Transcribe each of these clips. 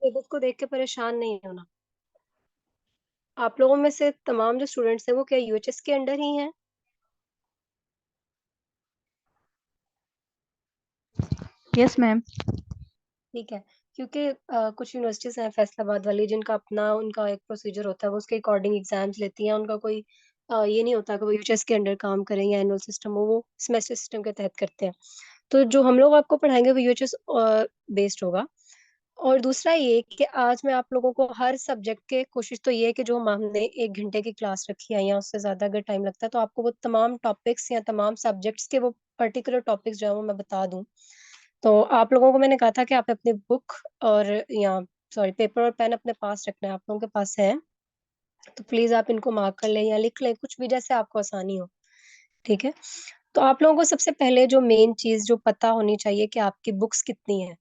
Syllabus को देख के परेशान नहीं होना। आप लोगों में से तमाम जो स्टूडेंट्स हैं वो क्या यूएचएस के अंडर ही हैं? Yes ma'am. ठीक है। क्योंकि कुछ यूनिवर्सिटीज हैं फैसलाबाद वाली जिनका अपना उनका एक प्रोसीजर होता है, वो उसके अकॉर्डिंग एग्जाम्स लेती हैं। उनका कोई ये नहीं होता कि वो यूएचएस के अंडर काम करें या एनुअल सिस्टम हो, वो सेमेस्टर सिस्टम के तहत करते हैं। तो जो हम लोग आपको पढ़ाएंगे वो यूएचएस बेस्ड होगा। और दूसरा ये कि आज मैं आप लोगों को हर सब्जेक्ट के कोशिश तो ये है कि जो हमने 1 घंटे की क्लास रखी है या उससे ज्यादा अगर टाइम लगता है तो आपको वो तमाम टॉपिक्स या तमाम सब्जेक्ट्स के वो पर्टिकुलर टॉपिक्स जो है वो मैं बता दूं। तो आप लोगों को मैंने कहा था कि आप अपनी बुक और या सॉरी पेपर और पेन अपने पास रखना है, आप लोगों के पास है? तो प्लीज आप इनको मार्क कर लें या लिख लें, कुछ भी जैसे आपको आसानी हो। ठीक है। तो आप लोगों को सबसे पहले जो मेन चीज जो पता होनी चाहिए कि आपकी बुक्स कितनी है।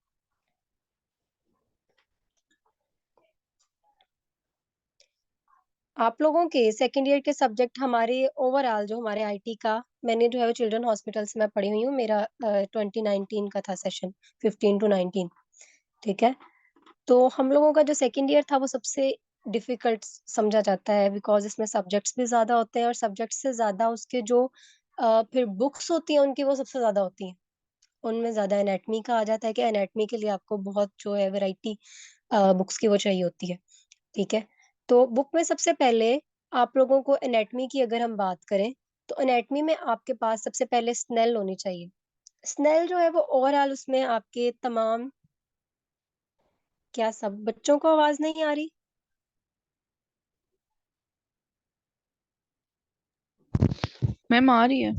आप लोगों के सेकेंड ईयर के सब्जेक्ट हमारे ओवरऑल जो हमारे आईटी का, मैंने जो है वो चिल्ड्रन हॉस्पिटल से मैं पढ़ी हुई हूँ, मेरा 2019 का था सेशन, 15 to 19। ठीक है। तो हम लोगों का जो सेकेंड ईयर था वो सबसे डिफिकल्ट समझा जाता है, बिकॉज इसमें सब्जेक्ट्स भी ज्यादा होते हैं और सब्जेक्ट से ज्यादा उसके जो फिर बुक्स होती हैं उनकी वो सबसे ज्यादा होती हैं। उनमें ज्यादा एनाटमी का आ जाता है कि एनाटमी के लिए आपको बहुत जो है वैरायटी बुक्स की वो चाहिए होती है। ठीक है। तो बुक में सबसे पहले आप लोगों को एनाटमी की अगर हम बात करें तो एनाटमी में आपके पास सबसे पहले स्नेल होनी चाहिए। स्नेल जो है वो ओवरऑल उसमें आपके तमाम, क्या सब बच्चों को आवाज नहीं आ रही? मैम आ रही है।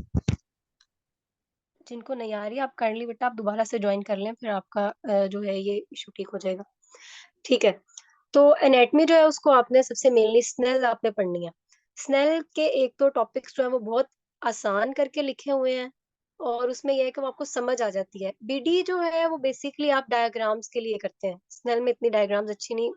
जिनको नहीं आ रही आप काइंडली बेटा आप दोबारा से ज्वाइन कर लें, फिर आपका जो है ये इशू ठीक हो जाएगा। ठीक है। तो एनाटमी जो है उसको आपने सबसे मेनली स्नेल आपने पढ़नी है। स्नेल के एक तो टॉपिक्स जो है वो बहुत आसान करके लिखे हुए हैं और उसमें यह है कि वो आपको समझ आ जाती है। बीडी जो है वो बेसिकली आप डायग्राम्स के लिए करते हैं, स्नेल में इतनी डायग्राम्स अच्छी नहीं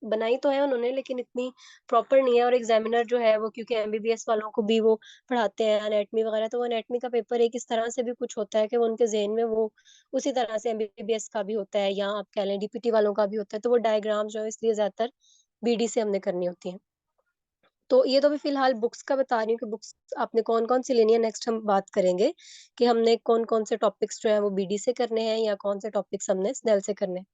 बनाई तो है उन्होंने लेकिन इतनी प्रॉपर नहीं है। और एग्जामिनर जो है वो क्योंकि एमबीबीएस वालों को भी वो पढ़ाते हैं एनेटमी वगैरह, तो वो एनेटमी का पेपर एक इस तरह से भी कुछ होता है कि वो उनके जेहन में वो उसी तरह से एमबीबीएस का भी होता है या आप कह लें डीपीटी वालों का भी होता है, तो वो डायग्राम जो है इसलिए ज्यादातर बीडी से हमने करनी होती है। तो ये तो भी फिलहाल बुक्स का बता रही हूँ कि बुक्स आपने कौन कौन सी लेनी है। नेक्स्ट हम बात करेंगे कि हमने कौन कौन से टॉपिक्स जो है वो बीडी से करने हैं या कौन से टॉपिक्स हमने स्नेल से करने हैं।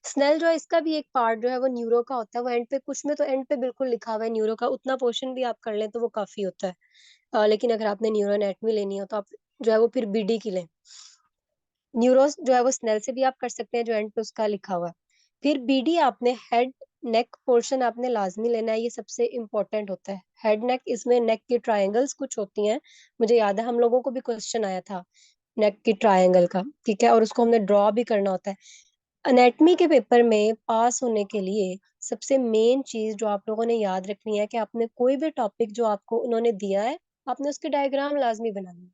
स्नेल जो है इसका भी एक पार्ट जो है वो न्यूरो का होता है, वो एंड पे कुछ में तो एंड पे बिल्कुल लिखा हुआ है न्यूरो का, उतना पोर्शन भी आप कर लें तो वो काफी होता है। लेकिन अगर आपने न्यूरो एनाटॉमी लेनी हो तो आप जो है वो फिर बीडी की लें। न्यूरोस जो है वो स्नेल से भी आप कर सकते हैं जो एंड पे उसका लिखा हुआ है। फिर बीडी आपने हेड नेक पोर्शन आपने लाजमी लेना है, ये सबसे इम्पोर्टेंट होता है। हेड नेक, इसमें नेक की ट्रायंगल्स कुछ होती हैं, मुझे याद है हम लोगों को भी क्वेश्चन आया था नेक की ट्रायंगल का। ठीक है। और उसको हमने ड्रॉ भी करना होता है। अनेटमी के पेपर में पास होने के लिए सबसे मेन चीज जो आप लोगों ने याद रखनी है कि आपने कोई भी टॉपिक जो आपको उन्होंने दिया है आपने उसके डायग्राम लाजमी बनाने हैं।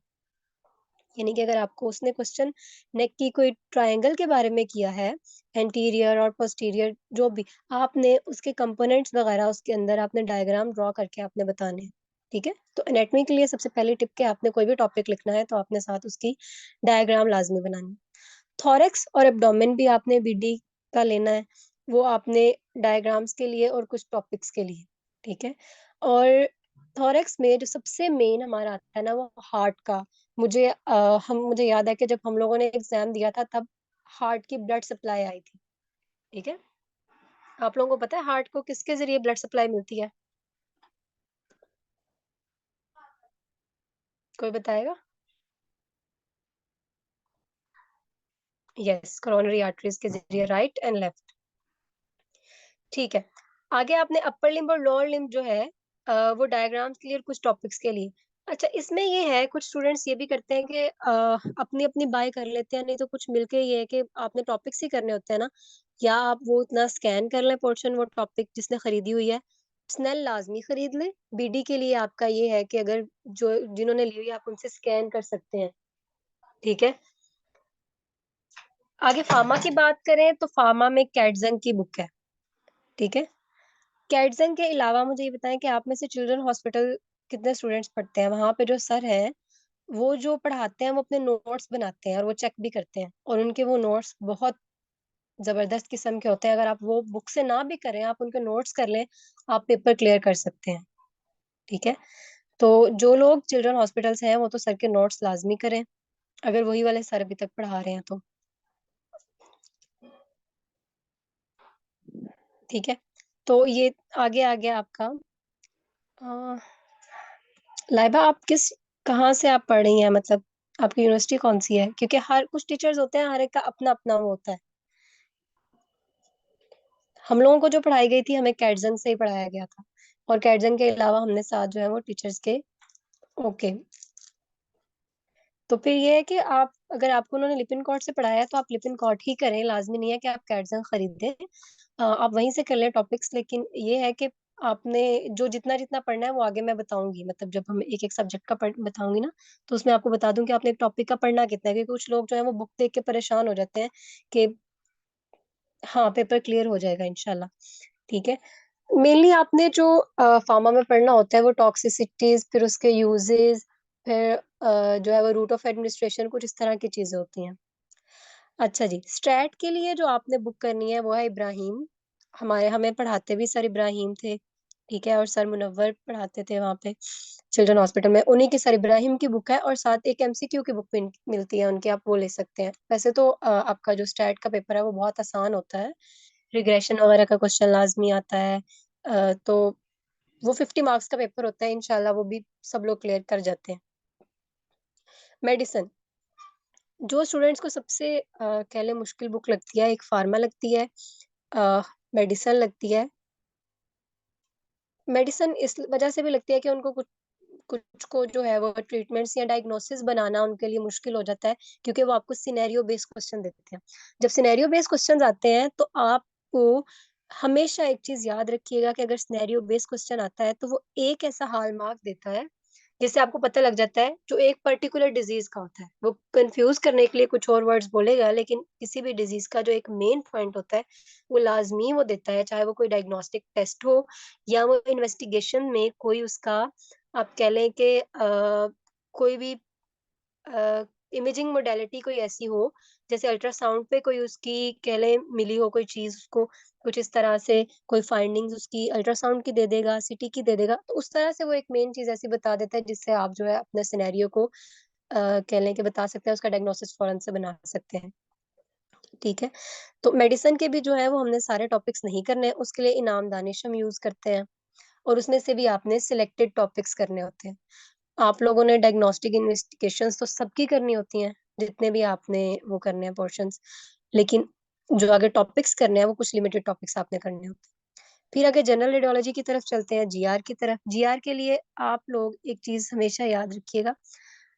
यानी कि अगर आपको उसने क्वेश्चन नेक की कोई ट्रायंगल के बारे में किया है, एंटीरियर और पोस्टीरियर जो भी, आपने उसके कंपोनेंट्स वगैरह उसके अंदर आपने डायग्राम ड्रॉ करके आपने बताने हैं। ठीक है। तो एनेटमी के लिए सबसे पहली टिप के आपने कोई भी टॉपिक लिखना है तो आपने साथ उसकी डायग्राम लाजमी बनानी। थॉरेक्स और एब्डोमेन भी आपने बीडी का लेना है, वो आपने डायग्राम्स के लिए और कुछ टॉपिक्स के लिए। ठीक है। और थॉरेक्स में जो सबसे मेन हमारा आता है ना वो हार्ट का, मुझे याद है कि जब हम लोगों ने एग्जाम दिया था तब हार्ट की ब्लड सप्लाई आई थी। ठीक है। आप लोगों को पता है हार्ट को किसके जरिए ब्लड सप्लाई मिलती है? कोई बताएगा? यस, कोरोनरी आर्टरीज के जरिए, राइट एंड लेफ्ट। ठीक है। आगे आपने अपर लिम्ब और लोअर लिम्ब जो है वो डायग्राम्स के लिए और कुछ टॉपिक्स के लिए। अच्छा, इसमें ये है कुछ स्टूडेंट्स ये भी करते हैं कि अपनी अपनी बाय कर लेते हैं, नहीं तो कुछ मिलके ये है कि आपने टॉपिक्स ही करने होते हैं ना, या आप वो इतना स्कैन कर लें पोर्शन वो टॉपिक जिसने खरीदी हुई है। स्नेल लाजमी खरीद ले। बीडी के लिए आपका ये है कि अगर जो जिन्होंने ली हुई है आप उनसे स्कैन कर सकते हैं। ठीक है। आगे फार्मा की बात करें तो फार्मा में कैटजन की बुक है। ठीक है। कैटजन के अलावा मुझे ये बताएं कि आप में से चिल्ड्रन हॉस्पिटल कितने स्टूडेंट्स पढ़ते हैं? वहां पे जो सर हैं वो जो पढ़ाते हैं वो अपने नोट्स बनाते हैं और वो चेक भी करते हैं और उनके वो नोट्स बहुत जबरदस्त किस्म के होते हैं। अगर आप वो बुक से ना भी करें, आप उनके नोट्स कर लें, आप पेपर क्लियर कर सकते हैं। ठीक है। तो जो लोग चिल्ड्रन हॉस्पिटल से हैं वो तो सर के नोट्स लाजमी करें, अगर वही वाले सर अभी तक पढ़ा रहे हैं तो। ठीक है। तो ये आगे आ गया आपका। अ, लाइबा, आप किस कहाँ से आप पढ़ रही हैं, मतलब आपकी यूनिवर्सिटी कौन सी है? क्योंकि हर कुछ टीचर्स होते हैं, हर एक का अपना अपना वो होता है। हम लोगों को जो पढ़ाई गई थी, हमें कैटजंग से ही पढ़ाया गया था, और कैटजंग के अलावा हमने साथ जो है वो टीचर्स के। ओके। तो फिर ये है कि आप, अगर आपको उन्होंने लिपिन कॉर्ट से पढ़ाया है तो आप लिपिन कॉर्ट ही करें, लाजमी नहीं है कि आप कैटजंग खरीदें। आप वहीं से कर लें टॉपिक्स। लेकिन ये है कि आपने जो जितना जितना पढ़ना है वो आगे मैं बताऊंगी, मतलब जब हम एक एक सब्जेक्ट का बताऊंगी ना, तो उसमें आपको बता दूं कि आपने एक टॉपिक का पढ़ना कितना है, क्योंकि कुछ लोग जो है वो बुक देख के परेशान हो जाते हैं कि हाँ पेपर क्लियर हो जाएगा इंशाल्लाह। ठीक है। मेनली आपने जो फार्मा में पढ़ना होता है वो टॉक्सिसिटीज, फिर उसके यूजेस, फिर जो है वो रूट ऑफ एडमिनिस्ट्रेशन, कुछ इस तरह की चीजें होती हैं। अच्छा जी, स्ट्रैट के लिए जो आपने बुक करनी है वो है इब्राहिम। हमारे हमें पढ़ाते भी सर इब्राहिम थे। ठीक है। और सर मुनव्वर पढ़ाते थे वहाँ पे चिल्ड्रन हॉस्पिटल में, उन्हीं की सर इब्राहिम की बुक है, और साथ एक एमसीक्यू की बुक भी मिलती है उनकी, आप वो ले सकते हैं। वैसे तो आपका जो स्टैट का पेपर है वो बहुत आसान होता है, रिग्रेशन वगैरह का क्वेश्चन लाजमी आता है। तो वो 50 मार्क्स का पेपर होता है, इंशाल्लाह वो भी सब लोग क्लियर कर जाते हैं। मेडिसिन, जो स्टूडेंट्स को सबसे कह ले मुश्किल बुक लगती है, एक फार्मा लगती है, मेडिसिन लगती है। मेडिसिन इस वजह से भी लगती है कि उनको कुछ कुछ को जो है वो ट्रीटमेंट्स या डायग्नोसिस बनाना उनके लिए मुश्किल हो जाता है, क्योंकि वो आपको सिनेरियो बेस्ड क्वेश्चन देते हैं। जब सिनेरियो बेस्ड क्वेश्चन आते हैं तो आपको हमेशा एक चीज याद रखिएगा कि अगर सिनेरियो बेस्ड क्वेश्चन आता है तो वो एक ऐसा हाल मार्क देता है जिससे आपको पता लग जाता है जो एक पर्टिकुलर डिजीज का होता है। वो कंफ्यूज करने के लिए कुछ और वर्ड्स बोलेगा, लेकिन किसी भी डिजीज का जो एक मेन पॉइंट होता है वो लाजमी वो देता है, चाहे वो कोई डायग्नोस्टिक टेस्ट हो या वो इन्वेस्टिगेशन में कोई उसका, आप कह लें कि कोई भी इमेजिंग मोडेलिटी कोई ऐसी हो, जैसे अल्ट्रासाउंड पे कोई उसकी कह लें मिली हो कोई चीज उसको, कुछ इस तरह से कोई फाइंडिंग्स उसकी अल्ट्रासाउंड की दे देगा, सीटी की दे देगा, तो उस तरह से वो एक मेन चीज ऐसी बता देता है जिससे आप जो है अपने सिनेरियो को कह लें कि बता सकते हैं, उसका डायग्नोसिस फौरन से बना सकते हैं। ठीक है। तो मेडिसिन के भी जो है वो हमने सारे टॉपिक्स नहीं करने हैं, उसके लिए इनाम दानिश हम यूज करते हैं, और उसमें से भी आपने सिलेक्टेड टॉपिक्स करने होते हैं। आप लोगों ने डायग्नोस्टिक इन्वेस्टिगेशंस तो सबकी करनी होती हैं, जितने भी आपने वो करने हैं पोर्शंस, लेकिन जो आगे टॉपिक्स करने हैं वो कुछ लिमिटेड टॉपिक्स आपने करने होते हैं। फिर आगे जनरल रेडियोलॉजी की तरफ चलते हैं, जीआर की तरफ। जीआर के लिए आप लोग एक चीज हमेशा याद रखिएगा,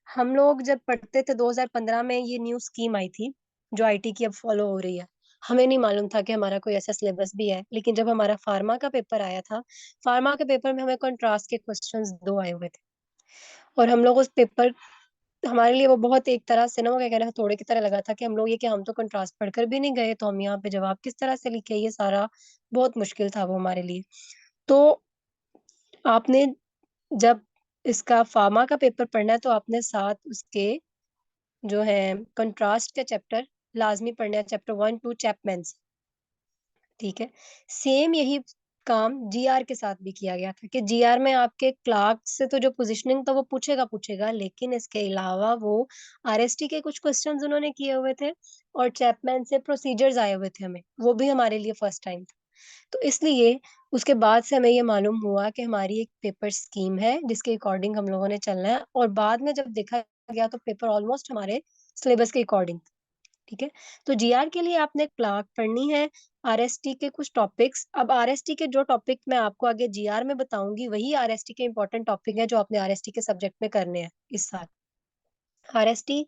हम लोग जब पढ़ते थे 2015 में ये न्यू स्कीम आई थी जो आईटी की अब फॉलो हो रही है, हमें नहीं मालूम था कि हमारा कोई ऐसा सिलेबस भी है। लेकिन जब हमारा फार्मा का पेपर आया था, फार्मा के पेपर में हमें कंट्रास्ट के क्वेश्चंस दो आए हुए थे, और हम लोग उस पेपर, हमारे लिए वो बहुत एक तरह से ना वो क्या कहना थोड़े की तरह लगा था कि हम लोग ये कि हम तो कंट्रास्ट पढ़कर भी नहीं गए, तो हम यहाँ पे जवाब किस तरह से लिखे, ये सारा बहुत मुश्किल था वो हमारे लिए। तो आपने जब इसका फार्मा का पेपर पढ़ना है तो आपने साथ उसके जो है कंट्रास्ट के चैप्टर लाजमी पढ़ने हैं, चैप्टर 1 2 चैपमैन। ठीक है। सेम यही काम जीआर के साथ भी किया गया था कि जीआर में आपके क्लार्क से तो जो पोजीशनिंग था वो पूछेगा पूछेगा, लेकिन इसके अलावा वो आरएसटी के कुछ क्वेश्चंस उन्होंने किए हुए थे, और चैपमैन से प्रोसीजर्स आए हुए थे हमें, वो भी हमारे लिए फर्स्ट टाइम था। तो इसलिए उसके बाद से हमें ये मालूम हुआ कि हमारी एक पेपर स्कीम है जिसके अकॉर्डिंग हम लोगों ने चलना है, और बाद में जब देखा गया तो पेपर ऑलमोस्ट हमारे सिलेबस के अकॉर्डिंग। ठीक है। तो जीआर के लिए आपने क्लार्क पढ़नी है, आरएसटी के कुछ टॉपिक्स। अब आरएसटी के जो टॉपिक मैं आपको आगे जीआर में बताऊंगी वही आरएसटी के इंपॉर्टेंट टॉपिक है जो आपने आरएसटी के सब्जेक्ट में करने हैं इस साल। आरएसटी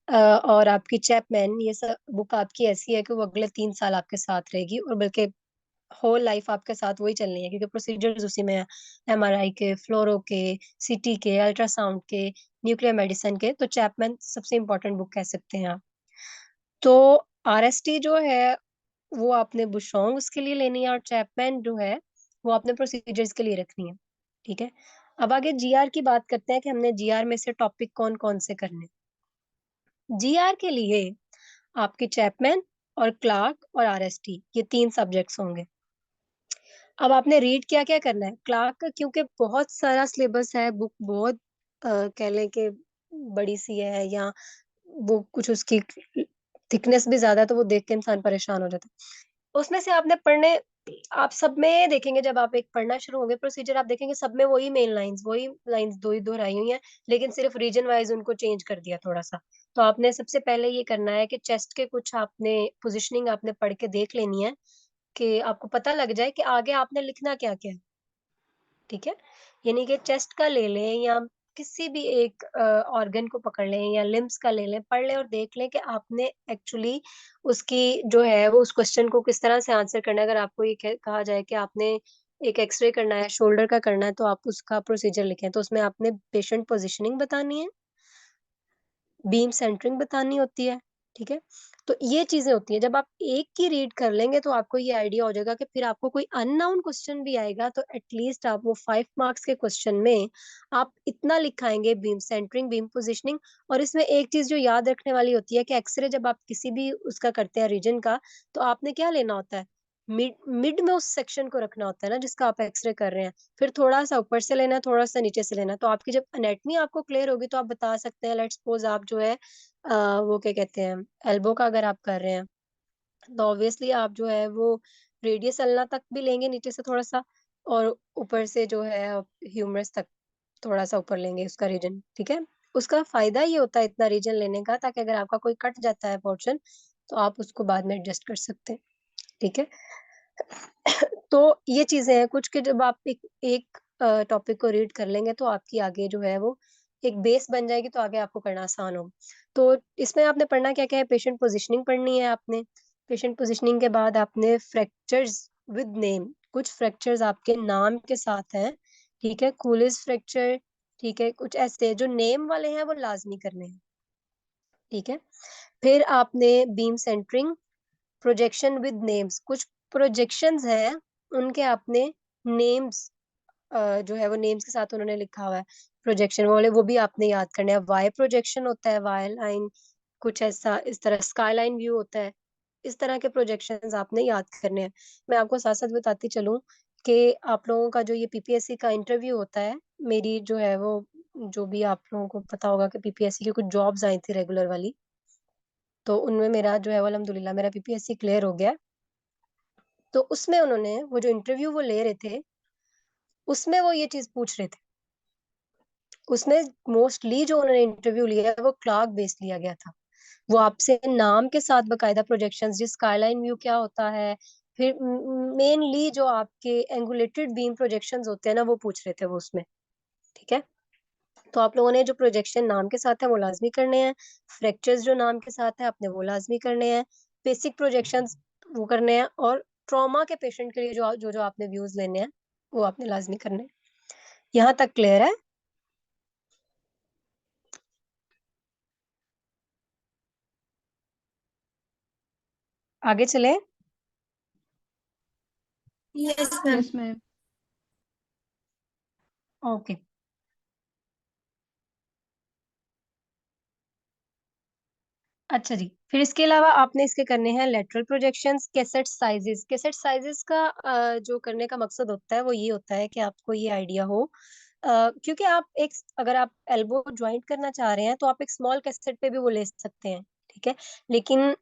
और आपकी चैपमैन, ये सब बुक आपकी ऐसी है कि वो अगले 3 साल आपके साथ रहेगी, और बल्कि होल लाइफ आपके साथ वही चलनी है, क्योंकि प्रोसीजर्स उसी में है, एमआरआई के, फ्लोरो के, सीटी के, अल्ट्रासाउंड के, न्यूक्लियर मेडिसिन के। तो चैपमैन सबसे इंपॉर्टेंट बुक कह सकते हैं आप। तो आरएसटी जो है वो आपने बुशोंग उसके लिए लेनी है, और चैपमैन जो है वो आपने प्रोसीजर्स के लिए रखनी है। ठीक है। अब आगे जीआर की बात करते हैं कि हमने जीआर में से टॉपिक कौन कौन से करने। जीआर के लिए आपकी चैपमैन, और क्लार्क और आरएसटी, ये 3 सब्जेक्ट्स होंगे। अब आपने रीड क्या क्या करना है क्लार्क का, क्योंकि बहुत सारा सिलेबस है, बुक बहुत कह लें कि बड़ी सी है, या वो कुछ उसकी थिकनेस भी ज्यादा है, तो वो देख के इंसान परेशान हो जाता है। उसमें से आपने पढ़ने, आप सब में देखेंगे जब आप एक पढ़ना शुरू होंगे प्रोसीजर, आप देखेंगे सब में वही लाइंस दो ही दोहराई हुई हैं, लेकिन सिर्फ रीजन वाइज उनको चेंज कर दिया थोड़ा सा। तो आपने सबसे पहले ये करना है कि चेस्ट के कुछ आपने पोजिशनिंग आपने पढ़ के देख लेनी है, कि आपको पता लग जाए कि आगे आपने लिखना क्या क्या है। ठीक है, यानी कि चेस्ट का ले लें या किसी भी एक ऑर्गन को पकड़ लें या लिम्स का ले लें, पढ़ लें और देख लें कि आपने एक्चुअली उसकी जो है वो उस क्वेश्चन को किस तरह से आंसर करना है। अगर आपको ये कहा जाए कि आपने एक एक्सरे करना है, शोल्डर का करना है, तो आप उसका प्रोसीजर लिखें, तो उसमें आपने पेशेंट पोजिशनिंग बतानी है, बीम सेंटरिंग बतानी होती है। ठीक है, तो ये चीजें होती हैं। जब आप एक की रीड कर लेंगे तो आपको ये आइडिया हो जाएगा कि फिर आपको कोई अननोन क्वेश्चन भी आएगा तो एटलीस्ट आप वो 5 मार्क्स के क्वेश्चन में आप इतना लिखाएंगे, बीम सेंटरिंग, बीम पोजिशनिंग। और इसमें एक चीज जो याद रखने वाली होती है कि एक्सरे जब आप किसी भी उसका करते हैं रीजन का, तो आपने क्या लेना होता है, मिड मिड में उस सेक्शन को रखना होता है ना जिसका आप एक्सरे कर रहे हैं। फिर थोड़ा सा ऊपर से लेना है, थोड़ा सा नीचे से लेना है। तो आपकी जब एनेटमी आपको क्लियर होगी तो आप बता सकते हैं, लेट्स सपोज आप जो है वो क्या कहते हैं, एल्बो का अगर आप कर रहे हैं, तो ऑब्वियसली आप जो है वो रेडियस अल्ना तक भी लेंगे नीचे से थोड़ा सा, और ऊपर से जो है ह्यूमरस तक थोड़ा सा ऊपर लेंगे उसका रीजन। ठीक है, उसका फायदा ये होता है इतना रीजन लेने का, ताकि अगर आपका कोई कट जाता है पोर्शन तो आप उसको बाद में एडजस्ट कर सकते हैं। ठीक है, तो ये चीजें हैं कुछ के, जब आप एक टॉपिक को रीड कर लेंगे तो आपकी आगे जो है वो एक बेस बन जाएगी, तो आगे आपको करना आसान होगा। तो इसमें आपने पढ़ना क्या क्या है, पेशेंट पोजीशनिंग पढ़नी है आपने। पेशेंट पोजीशनिंग के बाद आपने फ्रैक्चर्स विद नेम, कुछ फ्रैक्चर्स आपके नाम के साथ हैं। ठीक है, कूलिस फ्रैक्चर, ठीक है, कुछ ऐसे जो नेम वाले हैं वो लाजमी करने हैं। ठीक है, फिर आपने beam centering, projection with names, कुछ प्रोजेक्शंस हैं उनके आपने नेम्स जो है वो नेम्स के साथ उन्होंने लिखा हुआ है प्रोजेक्शन वाले, वो भी आपने याद करने हैं। वाई प्रोजेक्शन होता है, वाई लाइन, कुछ ऐसा इस तरह स्काई लाइन व्यू होता है। इस तरह के प्रोजेक्शंस आपने याद करने हैं। मैं आपको साथ साथ बताती चलूं कि आप लोगों का जो ये पीपीएससी का इंटरव्यू होता है, मेरी जो है वो, जो भी आप लोगों को पता होगा कि पीपीएससी की कुछ जॉब्स आई थी रेगुलर वाली, तो उनमें मेरा जो है वो अल्हम्दुलिल्लाह मेरा पीपीएससी क्लियर हो गया। तो उसमें उन्होंने वो जो इंटरव्यू वो ले रहे थे, उसमें वो ये चीज पूछ रहे थे। उसमें मोस्टली जो उन्होंने इंटरव्यू लिया है वो क्लार्क बेस्ड लिया गया था। वो आपसे नाम के साथ बकायदा प्रोजेक्शंस, जिस स्काईलाइन व्यू क्या होता है, फिर मेनली जो आपके एंगुलेटेड बीम प्रोजेक्शंस होते हैं ना, वो पूछ रहे थे वो उसमें। ठीक है, तो आप लोगों ने जो प्रोजेक्शन नाम के साथ है वो लाजमी करने हैं, फ्रैक्चर्स जो नाम के साथ है आपने वो लाजमी करने हैं, बेसिक प्रोजेक्शंस वो करने हैं, और ट्रॉमा के पेशेंट के लिए जो जो जो आपने व्यूज लेने हैं वो आपने लाजमी करने हैं। यहाँ तक क्लियर है? आगे चले? Yes ma'am. Yes ma'am. Okay, अच्छा जी। फिर इसके अलावा आपने इसके करने हैं lateral projections, cassette sizes. Cassette sizes का जो करने का मकसद होता है वो ये होता है कि आपको ये आइडिया हो, क्योंकि आप एक, अगर आप एल्बो ज्वाइंट करना चाह रहे हैं तो आप एक स्मॉल कैसेट पे भी वो ले सकते हैं। ठीक है, लेकिन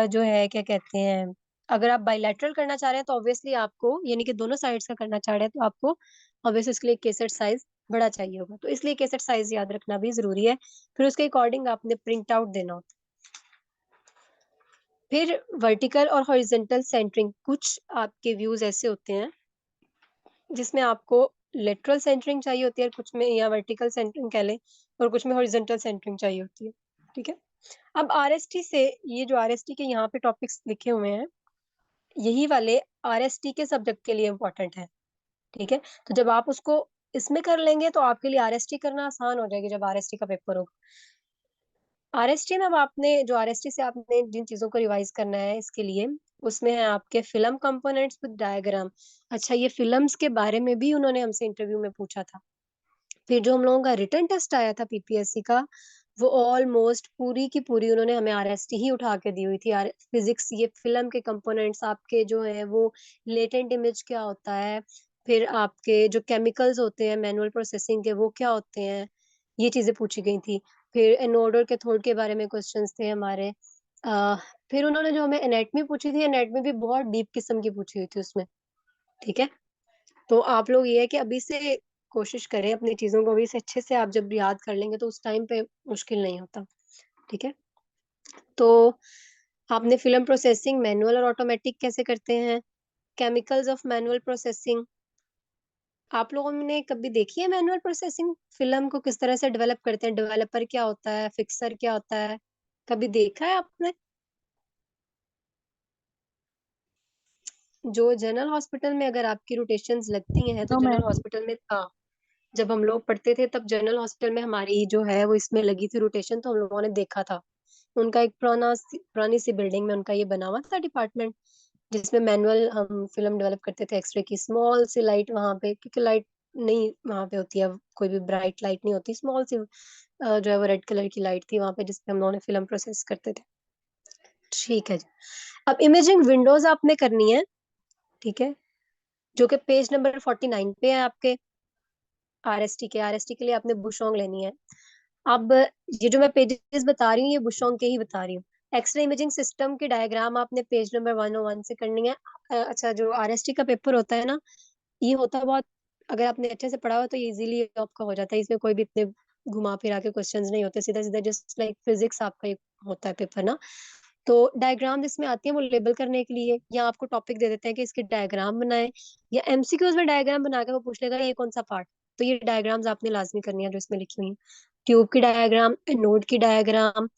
जो है क्या कहते हैं, अगर आप बाइलेटरल करना चाह रहे हैं तो ऑब्वियसली आपको, यानी कि दोनों साइड्स का करना चाह रहे हैं, तो आपको ऑब्वियसली इसके लिए कैसेट साइज बड़ा चाहिए होगा, तो इसलिए कैसेट साइज याद रखना भी जरूरी है। फिर उसके अकॉर्डिंग आपने प्रिंट आउट देना होता है। फिर वर्टिकल और हॉरिजेंटल सेंटरिंग, कुछ आपके व्यूज ऐसे होते हैं जिसमें आपको लेटरल सेंटरिंग चाहिए होती है, कुछ में या वर्टिकल सेंटरिंग कह लें, और कुछ में हॉरिजेंटल सेंटरिंग चाहिए होती है। ठीक है, अब आरएसटी से, ये जो आरएसटी के यहाँ पे टॉपिक्स लिखे हुए हैं, यही वाले आरएसटी के सब्जेक्ट के लिए इंपॉर्टेंट है। ठीक है, तो जब आप उसको इसमें कर लेंगे तो आपके लिए आरएसटी करना आसान हो जाएगी जब आरएसटी का पेपर होगा। आरएसटी में अब आपने जो आरएसटी से आपने जिन चीजों को रिवाइज करना है इसके लिए, उसमें है आपके फिल्म कंपोनेंट्स विद डायग्राम। अच्छा, ये फिल्म्स के बारे में भी उन्होंने हमसे इंटरव्यू में पूछा था। फिर जो हम लोगों का रिटन टेस्ट आया था पीपीएससी का, वो ऑलमोस्ट पूरी की पूरी उन्होंने हमें आरएसटी ही उठा के दी हुई थी। फिजिक्स, ये फिल्म के कंपोनेंट्स आपके जो है वो लेटेंट इमेज क्या होता है, फिर आपके जो केमिकल्स होते हैं मैनुअल प्रोसेसिंग के वो क्या होते हैं, ये चीजें पूछी गई थी। फिर एनोड और कैथोड के बारे में क्वेश्चंस थे हमारे। आ, फिर उन्होंने जो हमें एनेटमी पूछी थी, एनेटमी भी बहुत डीप किस्म की पूछी हुई थी उसमें। ठीक है, तो आप लोग ये है कि अभी से कोशिश करें अपनी चीजों को अभी से अच्छे से, आप जब याद कर लेंगे तो उस टाइम पे मुश्किल नहीं होता। ठीक है, तो आपने फिल्म प्रोसेसिंग मैनुअल और ऑटोमेटिक कैसे करते हैं, केमिकल्स ऑफ मैनुअल प्रोसेसिंग, आप लोगों ने कभी देखी है मैनुअल प्रोसेसिंग, फिल्म को किस तरह से डेवलप करते हैं, डेवलपर क्या होता है, फिक्सर क्या होता है, कभी देखा है आपने? जो जनरल हॉस्पिटल में अगर आपकी रोटेशंस लगती हैं तो नो जनरल मैम। हॉस्पिटल में था, जब हम लोग पढ़ते थे तब जनरल हॉस्पिटल में हमारी जो है वो इसमें लगी थी रोटेशन, तो हम लोगों ने देखा था। उनका एक पुरानी सी बिल्डिंग में उनका ये बना हुआ था डिपार्टमेंट, जिसमें मैनुअल हम फिल्म डेवलप करते थे। एक्सरे की स्मॉल सी लाइट वहां पे, क्योंकि लाइट नहीं वहां पे होती है, कोई भी ब्राइट लाइट नहीं होती, स्मॉल सी जो है वो रेड कलर की लाइट थी वहां पे, जिसपे हम लोगों ने फिल्म प्रोसेस करते थे। ठीक है जी, अब इमेजिंग विंडोज आपने करनी है। ठीक है, जो कि पेज नंबर 49 पे है आपके। आरएसटी के लिए आपने बुशोंग लेनी है। अब ये जो मैं पेजेस बता रही हूँ ये बुशोंग के ही बता रही हूँ। एक्सरे इमेजिंग सिस्टम की डायग्राम आपने पेज नंबर 101 से करनी है। अच्छा, जो आरएसटी का पेपर होता है ना, ये होता है बहुत, अगर आपने अच्छे से पढ़ा हो तो ये इजीली आपका हो जाता है, इसमें कोई भी इतने घुमा फिरा के क्वेश्चंस नहीं होते, सीधा सीधा जस्ट लाइक फिजिक्स आपका ये होता है पेपर ना। तो डायग्राम जिसमें आती है वो लेबल करने के लिए, या आपको टॉपिक दे देते हैं कि इसके डायग्राम बनाए, या एमसीक्यूज में डायग्राम बना के वो पूछ लेगा ये कौन सा पार्ट। तो ये डायग्राम्स आपने लाजमी करनी है जो इसमें लिखी हुई है। ट्यूब की डायग्राम, एनोड की डायग्राम,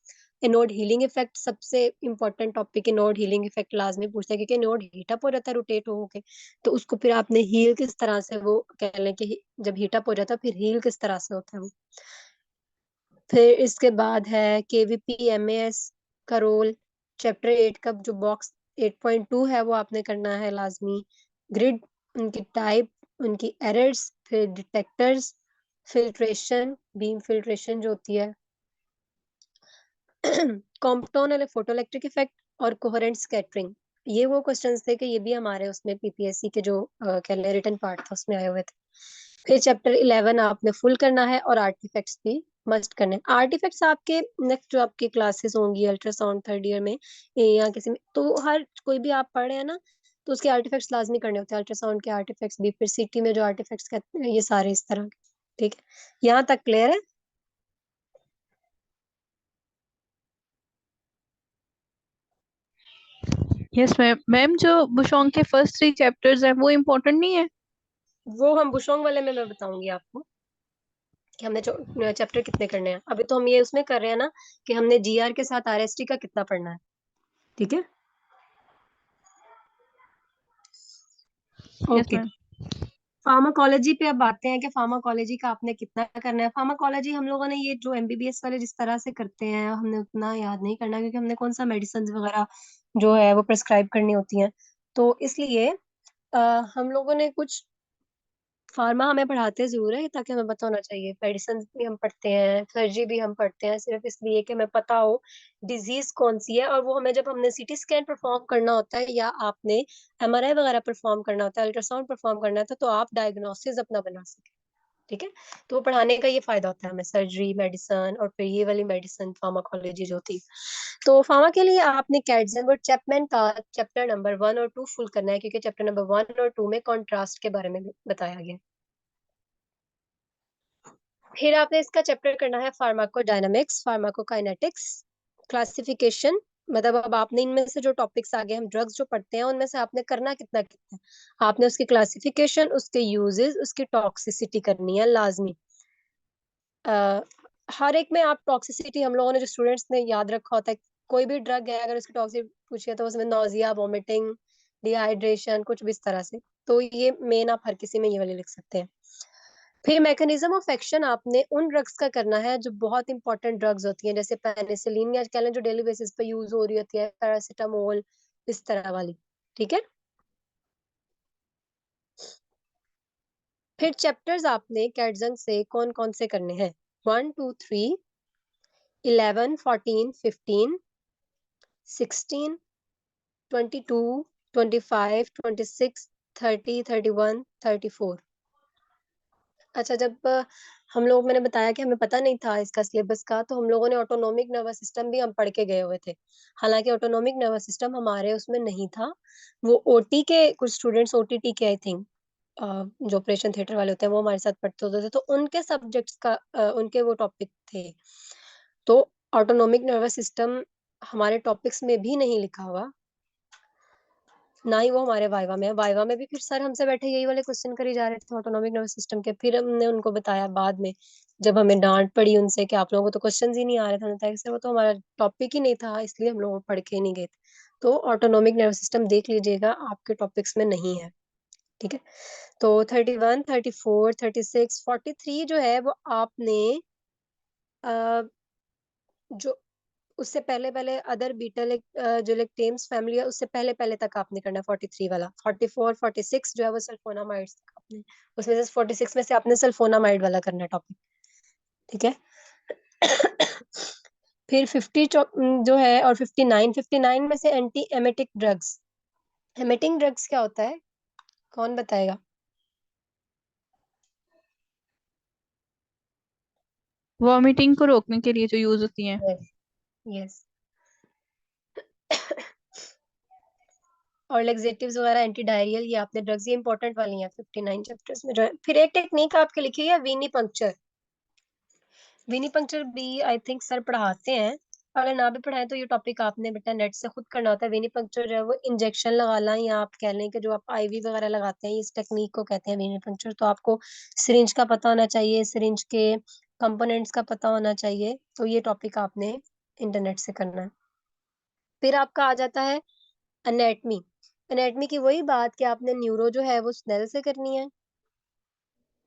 एनोड हीलिंग इफेक्ट सबसे important topic. Anode healing effect लाजमी पूछता है, क्योंकि एनोड हीटअप हो जाता है रोटेट हो के, तो उसको फिर आपने हील किस तरह से, वो कह लें कि जब हीटअप हो जाता है फिर हील किस तरह से होता है वो। फिर इसके बाद है केवीपी एमएएस का रोल। चैप्टर 8 का जो बॉक्स 8.2 है वो आपने करना है लाजमी। ग्रिड, उनकी टाइप, उनकी एरर्स, फिर डिटेक्टर्स, फिल्ट्रेशन, बीम फिल्ट्रेशन जो होती है, कॉम्पटोन और फोटोइलेक्ट्रिक इफेक्ट, और कोहेरेंट स्कैटरिंग। ये वो क्वेश्चंस थे कि ये भी हमारे उसमें पीपीएससी के जो कह लें रिटन पार्ट था उसमें आए हुए थे। फिर चैप्टर 11 आपने फुल करना है, और आर्टिफैक्ट्स भी मस्ट करने हैं। आर्टिफैक्ट्स आपके नेक्स्ट जो आपकी क्लासेस होंगी अल्ट्रासाउंड थर्ड ईयर में या किसी में, तो हर कोई भी आप पढ़ रहे हैं ना, तो उसके आर्टिफैक्ट्स लाजमी करने होते हैं, अल्ट्रासाउंड के आर्टिफैक्ट्स भी, फिर सीटी में जो आर्टिफैक्ट्स कहते हैं ये सारे इस तरह के। ठीक है, यहाँ तक क्लियर है? Yes ma'am. मैम, जो बुशोंग के फर्स्ट 3 चैप्टर्स हैं वो इम्पोर्टेंट नहीं है? वो हम बुशोंग वाले में मैं बताऊंगी आपको कि हमने चैप्टर कितने करने हैं। अभी तो हम ये उसमें कर रहे हैं ना कि हमने जीआर के साथ आरएसटी का कितना पढ़ना है। ठीक है, यस ओके। मैम। फार्माकोलॉजी पे अब आते हैं कि फार्माकोलॉजी का आपने कितना करना है। फार्माकोलॉजी हम लोगों ने ये जो एमबीबीएस वाले जिस तरह से करते हैं हमने उतना याद नहीं करना, क्योंकि हमने कौन सा मेडिसिन वगैरह जो है वो प्रेस्क्राइब करनी होती हैं, तो इसलिए अ, हम लोगों ने कुछ फार्मा हमें पढ़ाते जरूर है ताकि हमें पता होना चाहिए। मेडिसिन भी हम पढ़ते हैं, सर्जरी भी हम पढ़ते हैं, सिर्फ इसलिए कि हमें पता हो डिजीज कौन सी है, और वो हमें जब हमने सीटी स्कैन परफॉर्म करना होता है या आपने एमआरआई वगैरह परफॉर्म करना होता है, अल्ट्रासाउंड परफॉर्म करना होता है, तो आप डायग्नोसिस अपना बना सके। ठीक है, तो वो पढ़ाने का ये फायदा होता है हमें, सर्जरी मेडिसिन और फिर ये वाली मेडिसिन फार्माकोलॉजी जो थी। तो फार्मा के लिए आपने कैडजन और चैपमैन का चैप्टर नंबर 1 और 2 फुल करना है, क्योंकि चैप्टर नंबर 1 और 2 में कॉन्ट्रास्ट के बारे में बताया गया। फिर आपने इसका चैप्टर करना है फार्माकोडायनामिक्स, फार्माकोकाइनेटिक्स, क्लासिफिकेशन। मतलब अब आपने इनमें से जो टॉपिक्स आगे हम ड्रग्स जो पढ़ते हैं उनमें से आपने करना कितना कितना है। आपने उसकी क्लासिफिकेशन, उसके यूजेस, उसकी टॉक्सिसिटी करनी है लाजमी। अ, हर एक में आप टॉक्सिसिटी, हम लोगों ने जो स्टूडेंट्स ने याद रखा होता है, कोई भी ड्रग है अगर उसकी टॉक्सिसिटी पूछिए तो उसमें नोजिया, वोमिटिंग, डिहाइड्रेशन, कुछ भी इस तरह से, तो ये मेन आप हर किसी में ये वाले लिख सकते हैं। फिर मैकेनिज्म ऑफ एक्शन आपने उन ड्रग्स का करना है जो बहुत इंपॉर्टेंट ड्रग्स होती हैं, जैसे पेनिसिलिन, या कह लें जो डेली बेसिस पे यूज हो रही होती है, पैरासीटामोल, इस तरह वाली। ठीक है, फिर चैप्टर्स आपने कैटजंग से कौन कौन से करने हैं, 1 2 3, 11, 14, 15, 16, 22, 25, 26, 30, 31, 34। अच्छा, जब हम लोग, मैंने बताया कि हमें पता नहीं था इसका सिलेबस का, तो हम लोगों ने ऑटोनोमिक नर्वस सिस्टम भी हम पढ़ के गए हुए थे। हालांकि ऑटोनोमिक नर्वस सिस्टम हमारे उसमें नहीं था। वो ओटी के कुछ स्टूडेंट्स, ओटीटी के आई थिंक, जो ऑपरेशन थिएटर वाले होते हैं वो हमारे साथ पढ़ते होते थे, तो उनके सब्जेक्ट्स का उनके वो टॉपिक थे। तो ऑटोनोमिक नर्वस सिस्टम हमारे टॉपिक्स में भी नहीं लिखा हुआ, ना ही वो हमारे वाइवा में है। वाइवा में भी फिर सर हमसे बैठे यही वाले क्वेश्चन कर ही जा रहे थे ऑटोनॉमिक नर्वस सिस्टम के। फिर हमने उनको बताया बाद में, जब हमें डांट पड़ी उनसे कि आप लोगों को तो क्वेश्चन ही नहीं आ रहे थे, हमने बताया कि सर वो तो हमारा टॉपिक ही नहीं था, इसलिए हम लोग पढ़ के नहीं गए थे। तो ऑटोनॉमिक नर्वस सिस्टम देख लीजिएगा, आपके टॉपिक्स में नहीं है। ठीक है। तो 31, 34, 36, 43 जो है वो आपने जो उससे पहले पहले अदर बीटल जो लेक्टेम्स फैमिली है उससे पहले पहले तक आपने करना है 43 वाला। 44, 46 जो है वो सल्फोनामाइड्स तक आपने, उसमें से 46 में से आपने सल्फोनामाइड वाला करना है टॉपिक। ठीक है। फिर 50 जो है, और 59, 59 में से anti emetic drugs. Emetic drugs क्या होता है, कौन बताएगा? वॉमिटिंग को रोकने के लिए जो यूज होती है। Yes, yes. और लेक्सेटिव्स वगैरह, एंटी डायरियल, ये आपने ड्रग्स, ये इंपॉर्टेंट वाली हैं 59 चैप्टर्स में जो है। फिर एक टेक्निक आपके लिखी है वीनी पंक्चर। विनी पंक्चर भी आई थिंक सर पढ़ाते हैं। अगर ना भी पढ़ाए तो ये टॉपिक आपने बेटा नेट से खुद करना होता है। विनी पंक्चर जो है वो इंजेक्शन लगाना, या आप कह लें कि जो आप आईवी वगैरह लगाते हैं, इस टेक्निक को कहते हैं विनी पंक्चर। तो आपको सिरिंज का पता होना चाहिए, सिरिंज के कंपोनेंट्स का पता होना चाहिए। तो ये टॉपिक आपने इंटरनेट से करना है। फिर आपका आ जाता है एनेटमी। एनेटमी की वही बात कि आपने न्यूरो जो है वो स्नेल से करनी है।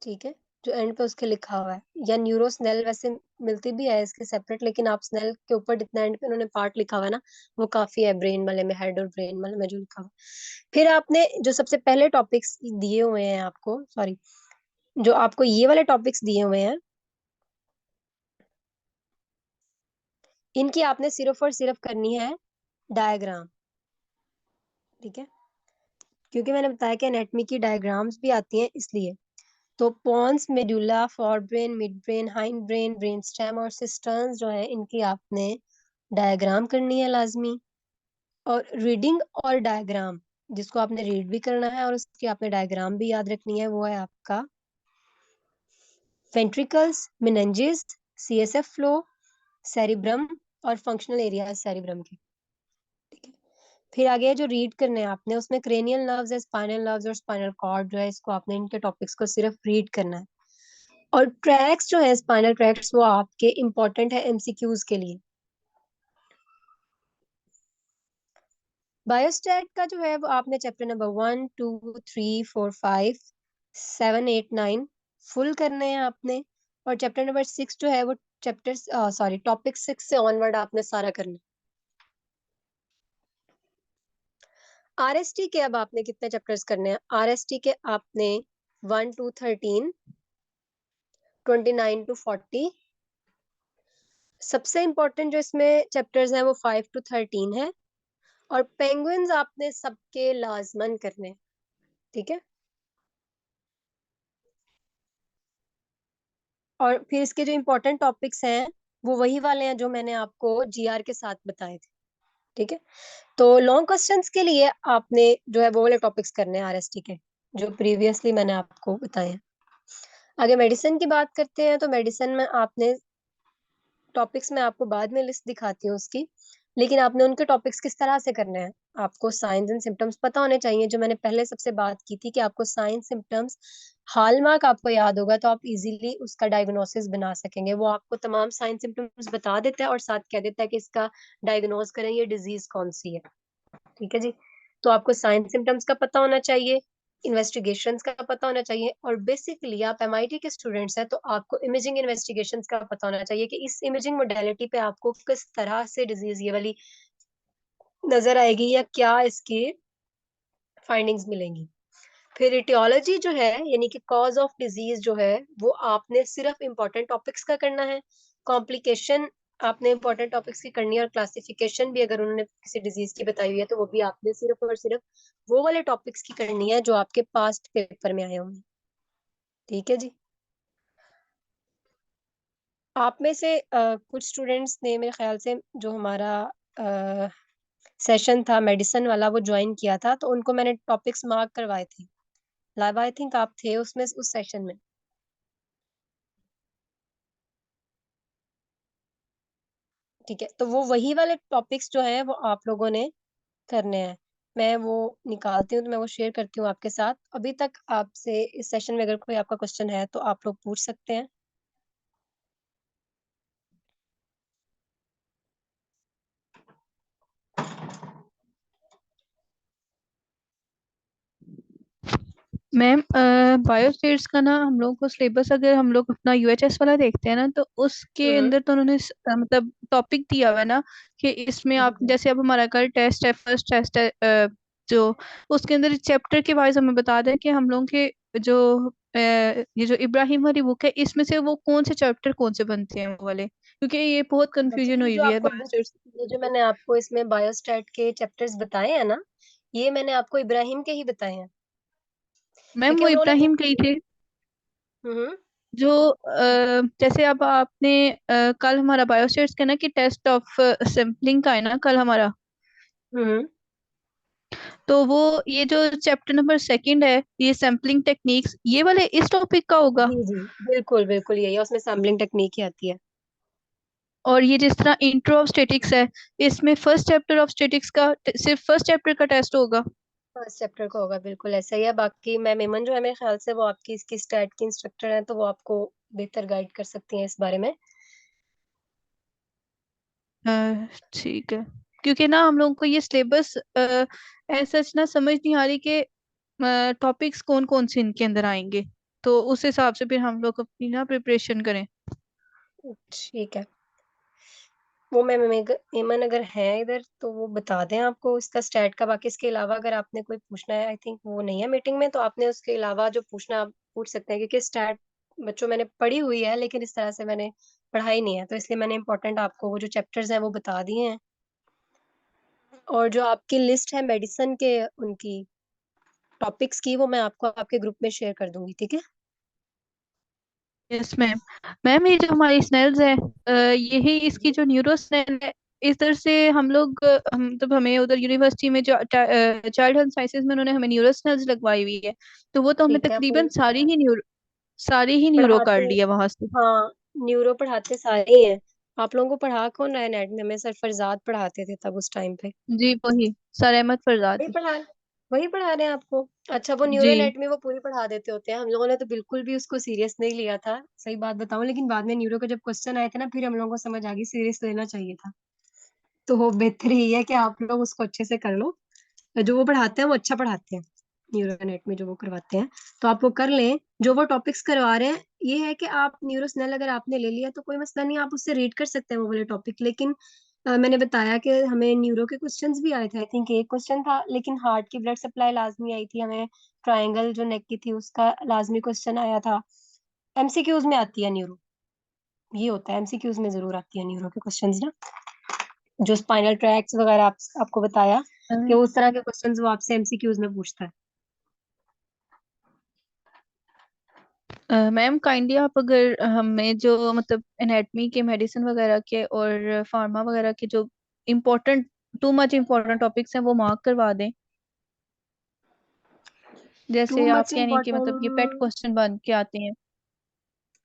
ठीक है, जो एंड पे उसके लिखा हुआ है, या न्यूरो स्नेल वैसे मिलती भी है इसके सेपरेट, लेकिन आप स्नेल के ऊपर जितना एंड पे उन्होंने पार्ट लिखा हुआ है ना, वो काफी है ब्रेन वाले में, हेड और ब्रेन वाले में जो लिखा हुआ है। फिर आपने जो सबसे पहले टॉपिक्स दिए हुए हैं आपको, सॉरी, जो आपको ये वाले टॉपिक्स दिए हुए हैं, इनकी आपने सिर्फ और सिर्फ करनी है डायग्राम। ठीक है, क्योंकि मैंने बताया कि एनेटमी की डायग्राम्स भी आती हैं इसलिए। तो pons, medulla, forebrain, midbrain, hindbrain, brain stem और सिस्टर्न्स जो है, इनकी आपने डायग्राम करनी है लाजमी। और रीडिंग और डायग्राम, जिसको आपने रीड भी करना है और उसकी आपने डायग्राम भी याद रखनी है, वो है आपका ventricles, meninges, CSF flow, cerebrum और फंक्शनल एरिया सेरिब्रम के। ठीक है। फिर आगे जो रीड करने हैं आपने, उसमें क्रेनियल नर्व्स है, स्पाइनल नर्व्स और स्पाइनल कॉर्ड जो है, इसको आपने, इनके टॉपिक्स को सिर्फ रीड करना है। और ट्रैक्स जो है, स्पाइनल ट्रैक्स, वो आपके इंपॉर्टेंट है एमसीक्यूज के लिए। बायोस्टैट का जो है वो आपने चैप्टर नंबर 1, 2, 3, 4, 5, 7, 8, 9 फुल करने हैं आपने। और चैप्टर नंबर 6 जो है वो चैप्टर, सॉरी, टॉपिक 6 से ऑनवर्ड आपने सारा करना। आरएसटी के अब आपने कितने चैप्टर्स करने हैं? आरएसटी के आपने 1 to 13, 29 to 40। सबसे इंपॉर्टेंट जो इसमें चैप्टर्स हैं वो 5 to 13 है। और पेंगुइन्स आपने सबके लाजमन करने हैं। ठीक है। और फिर इसके जो इम्पोर्टेंट टॉपिक्स हैं वो वही वाले हैं जो मैंने आपको जीआर के साथ बताए थे। ठीक है। तो लॉन्ग क्वेश्चंस के लिए आपने जो है वो वाले टॉपिक्स करने हैं आरएसटी के, जो प्रीवियसली मैंने आपको बताए हैं। आगे मेडिसिन की बात करते हैं। तो मेडिसिन में आपने टॉपिक्स, मैं आपको बाद में लिस्ट दिखाती हूँ उसकी, लेकिन आपने उनके टॉपिक्स किस तरह से करने हैं, आपको साइंस एंड सिम्टम्स पता होने चाहिए। जो मैंने पहले सबसे बात की थी कि आपको साइंस सिम्टम्स, हॉलमार्क आपको याद होगा तो आप इजीली उसका डायग्नोसिस बना सकेंगे। वो आपको तमाम साइंस सिम्टम्स बता देता है और साथ कह देता है कि इसका डायग्नोस करें, ये डिजीज कौन सी है। ठीक है जी। तो आपको साइंस सिम्टम्स का पता होना चाहिए, इन्वेस्टिगेशंस का पता होना चाहिए, और बेसिकली आप एमआईटी के स्टूडेंट्स हैं तो आपको इमेजिंग इन्वेस्टिगेशंस का पता होना चाहिए कि इस इमेजिंग मोडेलिटी पे आपको किस तरह से डिजीज ये वाली नजर आएगी, या क्या इसकी फाइंडिंग्स मिलेंगी। फिर इटियोलॉजी जो है, यानी कि कॉज ऑफ डिजीज जो है, वो आपने सिर्फ इंपॉर्टेंट टॉपिक्स का करना है। कॉम्प्लिकेशन आपने इंपॉर्टेंट टॉपिक्स की करनी है, और क्लासिफिकेशन भी अगर उन्होंने किसी डिजीज की बताई हुई है तो वो भी आपने सिर्फ और सिर्फ वो वाले टॉपिक्स की करनी है जो आपके पास्ट पेपर में आए होंगे। ठीक है जी। आप में से कुछ स्टूडेंट्स ने मेरे ख्याल से जो हमारा सेशन था मेडिसिन वाला वो ज्वाइन किया था, तो उनको मैंने टॉपिक्स मार्क करवाए थे। लाइव आई थिंक आप थे उसमें, उस सेशन में। ठीक है, तो वो वही वाले टॉपिक्स जो है वो आप लोगों ने करने हैं। मैं वो निकालती हूँ तो मैं वो शेयर करती हूँ आपके साथ। अभी तक आपसे इस सेशन में अगर कोई आपका क्वेश्चन है तो आप लोग पूछ सकते हैं। मैम बायोस्टेट्स का ना हम लोग को सिलेबस अगर हम लोग अपना यूएचएस वाला देखते हैं ना, तो उसके हम्म। अंदर तो उन्होंने मतलब टॉपिक दिया हुआ है ना कि इसमें जी आप जी जैसे अब हमारा कल टेस्ट है, फर्स्ट टेस्ट है, जो उसके अंदर चैप्टर के वाइज हमें बता दें कि हम लोग के जो ये जो इब्राहिम वाली बुक है इसमें से वो कौन से चैप्टर कौन से बनते हैं वो वाले, क्योंकि ये बहुत अच्छा, कंफ्यूजन ये हुई जो हुई है आपको बायोस्टेट्स। बुक्स, ये जो मैंने आपको इसमें बायोस्टैट के चैप्टर्स बताए हैं ना, ये मैंने आपको इब्राहिम के ही बताए हैं। मैम क्योंकि वो हम लोगों ने बुक। इब्राहिम के ही थे। हम्म जो जैसे अब आपने कल हमारा बायोस्टेट्स का ना कि टेस्ट ऑफ सैम्पलिंग का है ना कल हमारा, हम्म। तो वो ये जो चैप्टर नंबर सेकंड है ये सैम्पलिंग टेक्निक्स ये वाले इस टॉपिक का होगा। जी जी, बिल्कुल बिल्कुल यही है, उसमें सैम्पलिंग टेक्निक ही आती है। और ये जिस तरह इंट्रो ऑफ स्टैटिक्स है इसमें फर्स्ट चैप्टर ऑफ स्टैटिक्स का सिर्फ फर्स्ट चैप्टर का टेस्ट होगा। फर्स्ट चैप्टर का होगा, बिल्कुल ऐसा ही है। बाकी मैम इमन जो है मेरे ख्याल से वो आपकी इसकी स्टैट की इंस्ट्रक्टर है, तो वो आपको बेहतर गाइड कर सकती हैं इस बारे में। अ, ठीक है, क्योंकि ना हम लोगों को ये सिलेबस ऐसा ना समझ नहीं आ रही कि टॉपिक्स कौन कौन से इनके अंदर आएंगे, तो उस हिसाब से फिर हम लोग अपनी ना प्रिपरेशन करें। ठीक है, वो मैम इमन अगर है इधर तो वो बता दें आपको इसका स्टैट का। बाकी इसके अलावा अगर आपने कोई पूछना है, आई थिंक वो नहीं है मीटिंग में, तो आपने उसके अलावा जो पूछना आप पूछ सकते हैं। क्योंकि स्टैट बच्चों मैंने पढ़ी हुई है लेकिन इस तरह से मैंने पढ़ाई नहीं है, तो इसलिए मैंने इंपॉर्टेंट आपको वो जो चैप्टर्स हैं वो बता दिए हैं। और जो आपकी लिस्ट है मेडिसिन के उनकी टॉपिक्स की, वो मैं आपको आपके ग्रुप में शेयर कर दूंगी। ठीक है। Yes ma'am. मैम ये जो हमारी स्नेल्स है यही इसकी जो न्यूरो स्नेल है इधर से हम लोग हम मतलब हमें उधर यूनिवर्सिटी में जो चाइल्ड हेल्थ साइंसेज में उन्होंने हमें न्यूरो स्नेल्स लगवाई हुई है, तो वो तो हमने ठीक है, तकरीबन सारी ही न्यूरो पढ़ाते। कर लिया वहां से। हाँ, न्यूरो पढ़ाते सारे ही हैं। आप लोगों को पढ़ा कौन रहा है नेट में? हमें सर फरजाद पढ़ाते थे तब उस टाइम पे। जी वही सर अहमद फरजाद। वही पढ़ा वही पढ़ा रहे हैं आपको? अच्छा, वो न्यूरो जी नेट में वो पूरी पढ़ा देते होते हैं। हम लोगों ने तो बिल्कुल भी उसको सीरियस नहीं लिया था, सही बात बताऊं। लेकिन बाद में न्यूरो के जब क्वेश्चन आए थे ना, फिर हम लोगों को समझ आ गई सीरियस लेना चाहिए था। तो वो बेहतर ही है कि आप लोग उसको अच्छे से कर लो। जो वो पढ़ाते हैं वो अच्छा पढ़ाते हैं, न्यूरोनेट में जो वो करवाते हैं। तो आप वो कर लें जो वो टॉपिक्स करवा रहे हैं। ये है कि आप न्यूरोस्नेल अगर आपने ले लिया तो कोई मसला नहीं, आप उससे रीड कर सकते हैं वो वाले टॉपिक। लेकिन मैंने बताया कि हमें न्यूरो के क्वेश्चंस भी आए थे। आई थिंक एक क्वेश्चन था, लेकिन हार्ट की ब्लड सप्लाई लाजमी आई थी हमें। ट्रायंगल जो नेक की थी उसका लाजमी क्वेश्चन आया था। एमसीक्यूज में आती है न्यूरो, ये होता है एमसीक्यूज में जरूर आती है न्यूरो के क्वेश्चंस ना। जो स्पाइनल ट्रैक्स वगैरह आपको बताया कि उस तरह के क्वेश्चंस वो आपसे एमसीक्यूज में पूछता है। मैम काइंडली आप अगर हमें जो मतलब एनाटमी के मेडिसिन वगैरह के और फार्मा वगैरह के जो important too much important topics हैं वो मार्क करवा दें, टू जैसे आप मच कह रही हैं कि मतलब ये पेट इम्पोर्टेंट। क्वेश्चन बन के आते हैं।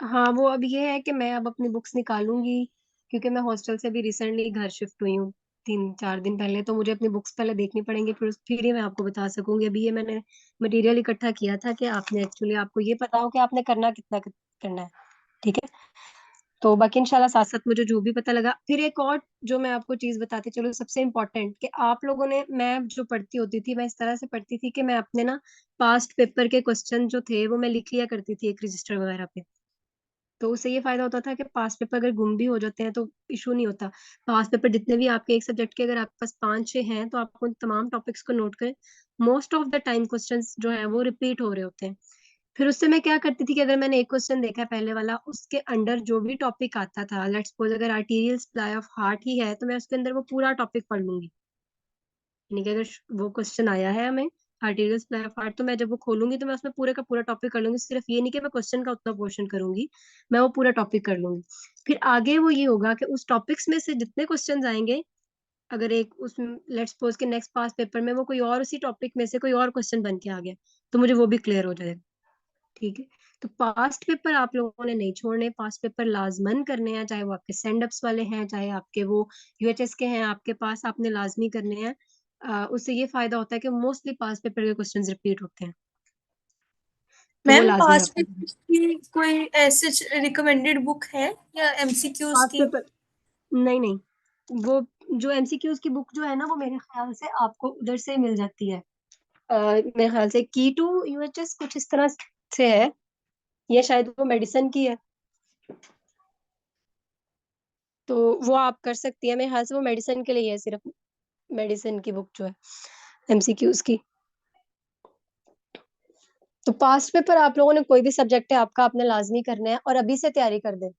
हाँ, वो अब ये है कि मैं अब अपनी बुक्स निकालूंगी, क्योंकि मैं हॉस्टल से भी रिसेंटली घर शिफ्ट हुई हूँ 3-4 दिन पहले। तो मुझे अपनी बुक्स पहले देखनी पड़ेंगी, फिर ही मैं आपको बता सकूंगी। अभी ये मैंने मटेरियल इकट्ठा किया था कि आपने एक्चुअली आपको ये पता हो कि आपने करना कितना करना है। ठीक है। तो बाकी इंशाल्लाह साथ साथ मुझे जो भी पता लगा। फिर एक और जो मैं आपको चीज बताती चलो, सबसे इम्पोर्टेंट कि आप लोगों ने, मैं जो पढ़ती होती थी मैं इस तरह से पढ़ती थी कि मैं अपने ना पास्ट पेपर के क्वेश्चन जो थे वो मैं लिख लिया करती थी एक रजिस्टर वगैरह पे। तो उससे ये फायदा होता था कि पास पेपर अगर गुम भी हो जाते हैं तो इशू नहीं होता। पास पेपर जितने भी आपके एक सब्जेक्ट के अगर आपके पास 5-6 हैं तो आप उन तमाम टॉपिक्स को नोट करें। Most of the time questions जो है वो रिपीट हो रहे होते हैं। फिर उससे मैं क्या करती थी कि अगर मैंने एक क्वेश्चन देखा है पहले वाला, उसके अंडर जो भी टॉपिक आता था, लेट्स सपोज अगर आर्टीरियल सप्लाई ऑफ हार्ट ही है, तो मैं उसके अंदर वो पूरा टॉपिक पढ़ लूंगी। यानी कि अगर वो क्वेश्चन आया है हमें आर्टीरियल सप्लाई ऑफ हार्ट, तो मैं जब वो खोलूंगी तो मैं उसमें पूरे का पूरा टॉपिक कर लूंगी। सिर्फ ये नहीं कि मैं क्वेश्चन का उतना पोर्शन करूंगी, मैं वो पूरा टॉपिक कर लूंगी। फिर आगे वो ये होगा कि उस टॉपिक्स में से जितने क्वेश्चन आएंगे, अगर एक उस लेट्स सपोज के नेक्स्ट पास पेपर में वो कोई और उसी टॉपिक में से कोई और क्वेश्चन बन के आ गया, तो मुझे वो भी क्लियर हो जाएगा। ठीक है। तो पास्ट पेपर आप लोगों ने नहीं छोड़ने, पास्ट पेपर लाजमन करने हैं, चाहे वो आपके सेंड अप्स वाले हैं, चाहे आपके वो यूएचएस के हैं आपके पास, आपने लाजमी करने हैं। उससे ये फायदा होता है कि मोस्टली पास्ट पेपर के क्वेश्चंस रिपीट होते हैं, तो वो मैम लाजमी पास्ट आपने करना। पेपर्स की कोई ऐसे रिकमेंडेड बुक है या एमसीक्यूज पास्ट की? पेपर नहीं नहीं, वो जो एमसीक्यूज की बुक जो है ना, वो मेरे ख्याल से आपको उधर से मिल जाती है। मेरे ख्याल से की टू यूएचएस कुछ इस तरह से है, या शायद वो मेडिसिन की है, तो वो आप कर सकती है। मेरे ख्याल से वो मेडिसिन के लिए है, सिर्फ मेडिसिन की बुक जो है एमसीक्यूज की। तो पास्ट पेपर आप लोगों ने कोई भी सब्जेक्ट है आपका, आपने लाजमी करना है और अभी से तैयारी कर दे,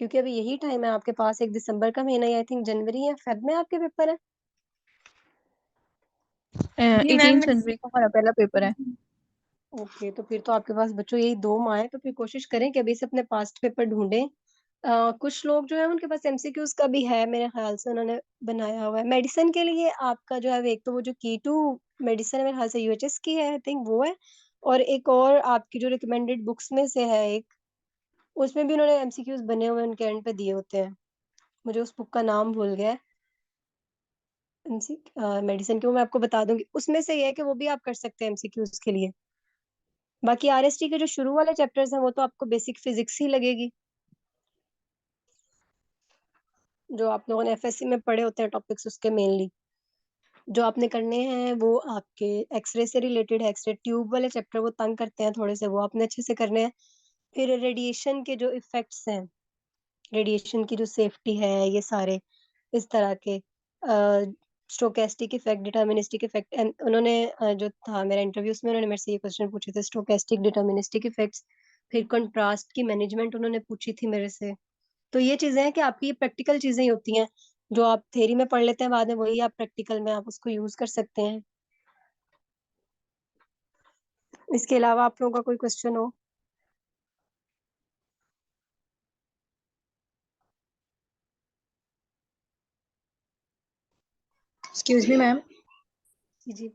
क्योंकि अभी यही टाइम है आपके पास। 1 दिसंबर का महीना, आई थिंक जनवरी या फेब में आपके पेपर है। जी मैम। 18 जनवरी को हमारा पहला पेपर है। ओके, तो फिर तो आपके पास बच्चों यही 2 माह है, तो फिर कोशिश करें कि अभी से अपने पास्ट पेपर ढूंढें। कुछ लोग जो है उनके पास एमसीक्यूज का भी है, मेरे ख्याल से उन्होंने बनाया हुआ है। मेडिसिन के लिए आपका जो है, एक तो वो जो की टू मेडिसिन है, मेरे ख्याल से यूएचएस की है, आई थिंक वो है। और एक और आपकी जो रिकमेंडेड बुक्स में से है एक, उसमें भी उन्होंने एमसीक्यूज बने हुए उनके एंड पे दिए होते हैं। मुझे उस बुक का नाम भूल गया है। एमसी मेडिसिन की वो मैं आपको बता दूंगी, उसमें से ये है कि वो भी आप कर सकते हैं एमसीक्यूज के लिए। बाकी आरएसटी के जो शुरू वाले चैप्टर्स हैं, वो तो आपको बेसिक फिजिक्स ही लगेगी, जो आप लोगों ने एफएससी में पढ़े होते हैं टॉपिक्स उसके मेनली। जो आपने करने हैं वो आपके एक्सरे से रिलेटेड है, एक्सरे ट्यूब वाले चैप्टर वो तंग करते हैं थोड़े से, वो आपने अच्छे से करने हैं। फिर रेडिएशन के जो इफेक्ट्स हैं, रेडिएशन की जो सेफ्टी है, ये सारे इस तरह के स्टोकेस्टिक इफेक्ट, डिटर्मिनिस्टिक इफेक्ट, उन्होंने जो था मेरा इंटरव्यू उसमें उन्होंने मेरे से ये क्वेश्चन पूछे थे, स्टोकेस्टिक डिटर्मिनिस्टिक इफेक्ट्स। फिर कंट्रास्ट की मैनेजमेंट उन्होंने पूछी थी मेरे से। तो ये चीजें हैं कि आपकी ये प्रैक्टिकल चीजें ही होती हैं, जो आप थ्योरी में पढ़ लेते हैं बाद में, वही आप प्रैक्टिकल में आप उसको यूज कर सकते हैं। इसके अलावा आप लोगों का कोई क्वेश्चन हो? Excuse me ma'am. जी जी।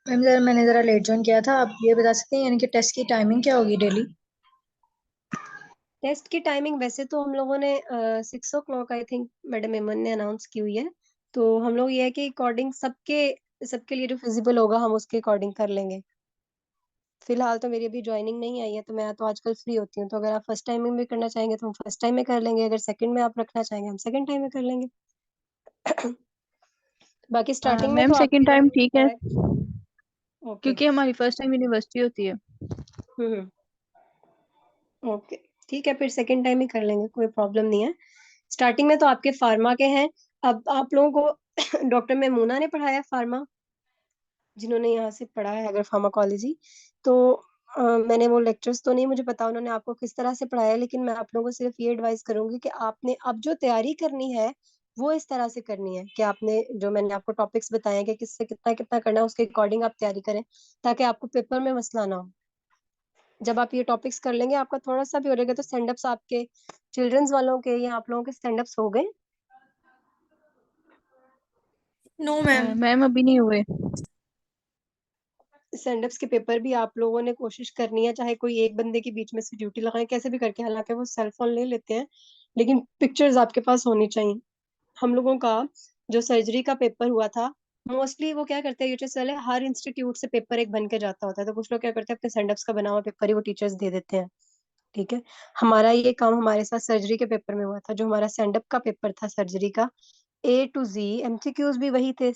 मैम मैंने ज़रा लेट ज्वाइन किया था, आप ये बता सकते हैं यानी कि टेस्ट की टाइमिंग क्या होगी डेली? टेस्ट की टाइमिंग वैसे तो हम लोगों ने 6 o'clock आई थिंक मैडम एमन ने अनाउंस की हुई है। तो हम लोग ये है कि अकॉर्डिंग सबके सबके लिए जो फिजिबल होगा हम उसके अकॉर्डिंग कर लेंगे। फिलहाल तो मेरी अभी ज्वाइनिंग नहीं आई है, तो मैं तो आजकल फ्री होती हूँ, तो अगर आप फर्स्ट टाइम में भी करना चाहेंगे तो हम फर्स्ट टाइम में कर लेंगे, अगर सेकंड में आप रखना चाहेंगे हम सेकंड टाइम में कर लेंगे। बाकी स्टार्टिंग में मैम तो आपकी सेकंड जो टाइम ठीक है, है। ओके। क्योंकि हमारी फर्स्ट टाइम यूनिवर्सिटी होती है। हम्म। ओके, ठीक है, फिर सेकंड टाइम ही कर लेंगे, कोई प्रॉब्लम नहीं है। स्टार्टिंग में तो आपके फार्मा के हैं। अब आप लोगों को डॉक्टर मेमूना ने पढ़ाया फार्मा, जिन्होंने यहाँ से पढ़ा है अगर फार्माकोलॉजी, तो मैंने वो लेक्चर्स तो नहीं मुझे पता उन्होंने आपको किस तरह से पढ़ाया, लेकिन मैं आप लोगों को सिर्फ ये एडवाइस करूंगी कि आपने अब जो तैयारी करनी है वो इस तरह से करनी है कि आपने जो मैंने आपको टॉपिक्स बताए हैं कि किससे कितना कितना करना है, उसके अकॉर्डिंग आप तैयारी करें, ताकि आपको पेपर में मसला ना हो। जब आप ये टॉपिक्स कर लेंगे आपका थोड़ा सा भी हो जाएगा, तो स्टैंड अप्स आपके चिल्ड्रंस वालों के या आप लोगों के स्टैंड अप्स हो गए? No ma'am. मैम अभी नहीं हुए। स्टैंड अप्स के पेपर भी आप लोगों ने कोशिश करनी है, चाहे कोई एक बंदे के बीच में से ड्यूटी लगाए, कैसे भी करके, हालांकि वो सेल फोन ले लेते हैं, लेकिन पिक्चर्स आपके पास होनी चाहिए। हम लोगों का जो सर्जरी का पेपर हुआ था, मोस्टली वो क्या करते हैं यूटीएस वाले, हर इंस्टीट्यूट से पेपर एक बन के जाता होता है, तो कुछ लोग क्या करते हैं अपने स्टैंड अप्स का बना हुआ पेपर ही वो टीचर्स दे देते हैं। ठीक है। हमारा ये काम हमारे साथ सर्जरी के पेपर में हुआ था, जो हमारा स्टैंड अप का पेपर था सर्जरी का, A to Z एमसीक्यूज भी वही थे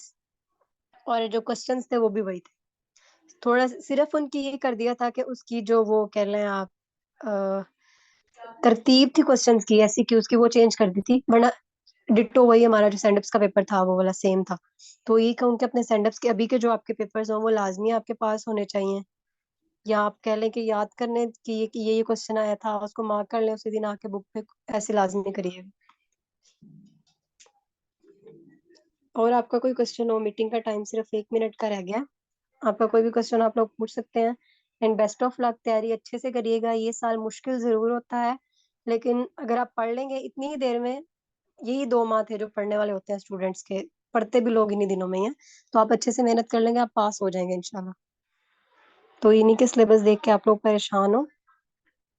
और जो क्वेश्चंस थे वो भी वही थे। थोड़ा सिर्फ उनकी ये कर दिया था कि उसकी जो वो कह लें आप अ, तरतीब थी क्वेश्चंस की, एससीक्यूज की, वो चेंज कर दी थी, वरना डिट्टो वही हमारा जो सेंडप्स का पेपर था वो वाला सेम था। तो ये कहूँ कि अपने सेंडप्स के अभी के जो आपके पेपर्स हों वो लाजमी आपके पास होने चाहिए, या आप कह लें कि याद करने की ये क्वेश्चन आया था उसको मार्क कर लें उसी दिन आके बुक पे, ऐसे लाजमी करिए। और आपका कोई क्वेश्चन हो, मीटिंग का टाइम सिर्फ 1 मिनट का रह गया, आपका कोई भी क्वेश्चन आप लोग पूछ सकते हैं। एंड बेस्ट ऑफ लक, तैयारी अच्छे से करिएगा। ये साल मुश्किल जरूर होता है, लेकिन अगर आप पढ़ लेंगे इतनी ही देर में, यही 2 माह थे जो पढ़ने वाले होते हैं स्टूडेंट्स के, पढ़ते भी लोग इन्हीं दिनों में ही हैं, तो आप अच्छे से मेहनत कर लेंगे, आप पास हो जाएंगे इंशाल्लाह। तो इन्हीं के सिलेबस देख के आप लोग परेशान हो,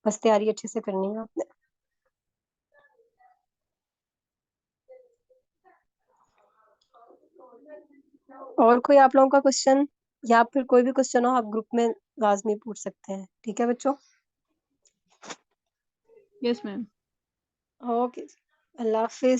बस तैयारी अच्छे से करनी है आपने। और कोई आप लोगों का क्वेश्चन, या फिर कोई भी क्वेश्चन हो आप ग्रुप में लाजमी पूछ सकते हैं, ठीक है बच्चों? Yes ma'am. ओके, अल्लाह हाफिज।